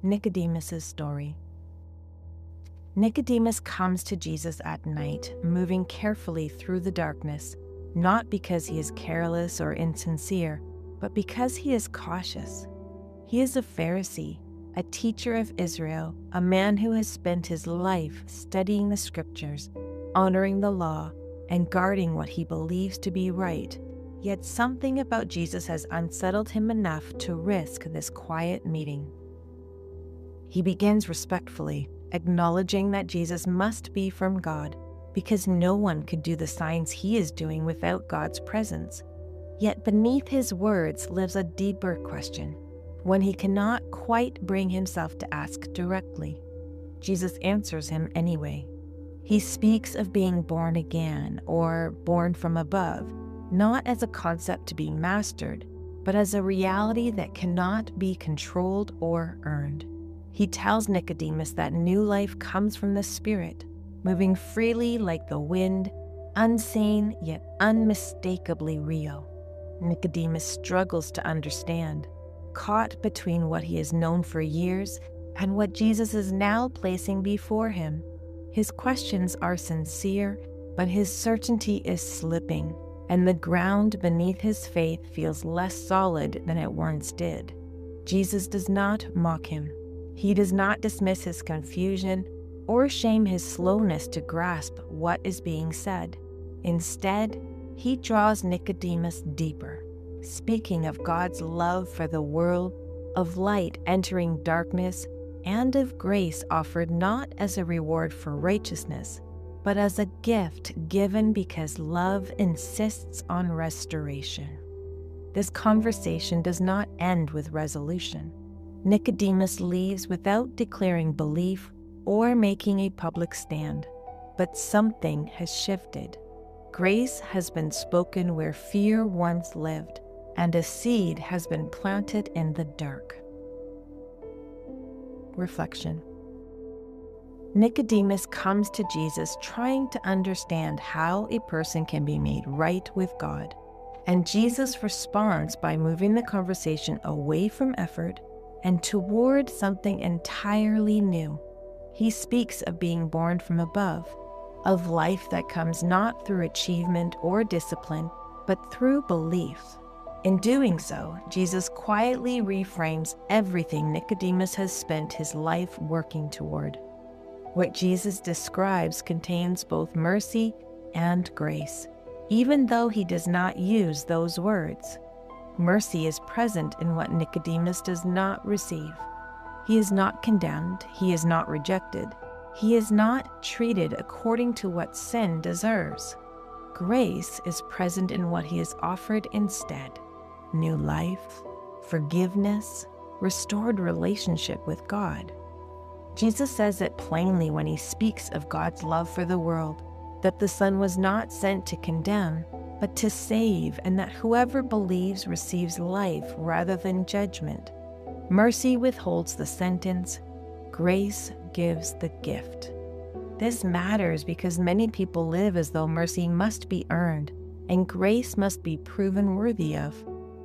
Nicodemus' story. Nicodemus comes to Jesus at night, moving carefully through the darkness, not because he is careless or insincere, but because he is cautious. He is a Pharisee, a teacher of Israel, a man who has spent his life studying the scriptures, honoring the law, and guarding what he believes to be right. Yet something about Jesus has unsettled him enough to risk this quiet meeting. He begins respectfully, acknowledging that Jesus must be from God, because no one could do the signs he is doing without God's presence. Yet beneath his words lives a deeper question, one he cannot quite bring himself to ask directly. Jesus answers him anyway. He speaks of being born again, or born from above, not as a concept to be mastered, but as a reality that cannot be controlled or earned. He tells Nicodemus that new life comes from the Spirit, moving freely like the wind, unseen yet unmistakably real. Nicodemus struggles to understand, caught between what he has known for years and what Jesus is now placing before him. His questions are sincere, but his certainty is slipping, and the ground beneath his faith feels less solid than it once did. Jesus does not mock him. He does not dismiss his confusion or shame his slowness to grasp what is being said. Instead, he draws Nicodemus deeper, speaking of God's love for the world, of light entering darkness, and of grace offered not as a reward for righteousness, but as a gift given because love insists on restoration. This conversation does not end with resolution. Nicodemus leaves without declaring belief or making a public stand, but something has shifted. Grace has been spoken where fear once lived, and a seed has been planted in the dark. Reflection. Nicodemus comes to Jesus trying to understand how a person can be made right with God, and Jesus responds by moving the conversation away from effort and toward something entirely new. He speaks of being born from above, of life that comes not through achievement or discipline, but through belief. In doing so, Jesus quietly reframes everything Nicodemus has spent his life working toward. What Jesus describes contains both mercy and grace, even though he does not use those words. Mercy is present in what Nicodemus does not receive. He is not condemned, he is not rejected, he is not treated according to what sin deserves. Grace is present in what he is offered instead: new life, forgiveness, restored relationship with God. Jesus says it plainly when he speaks of God's love for the world, that the Son was not sent to condemn, but to save, and that whoever believes receives life rather than judgment. Mercy withholds the sentence, grace gives the gift. This matters because many people live as though mercy must be earned and grace must be proven worthy of.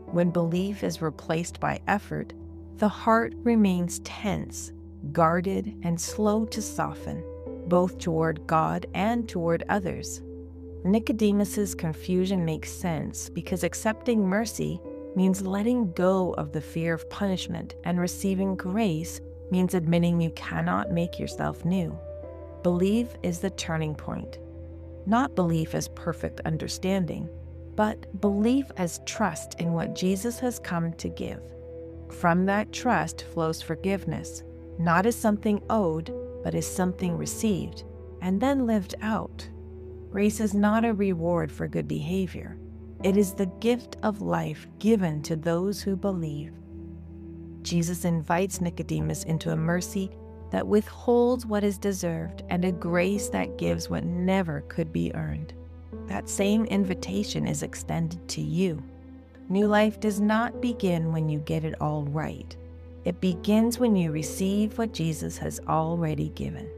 When belief is replaced by effort, the heart remains tense, guarded, and slow to soften, both toward God and toward others. Nicodemus's confusion makes sense because accepting mercy means letting go of the fear of punishment, and receiving grace means admitting you cannot make yourself new. Belief is the turning point. Not belief as perfect understanding, but belief as trust in what Jesus has come to give. From that trust flows forgiveness, not as something owed, but as something received, and then lived out. Grace is not a reward for good behavior. It is the gift of life given to those who believe. Jesus invites Nicodemus into a mercy that withholds what is deserved and a grace that gives what never could be earned. That same invitation is extended to you. New life does not begin when you get it all right. It begins when you receive what Jesus has already given.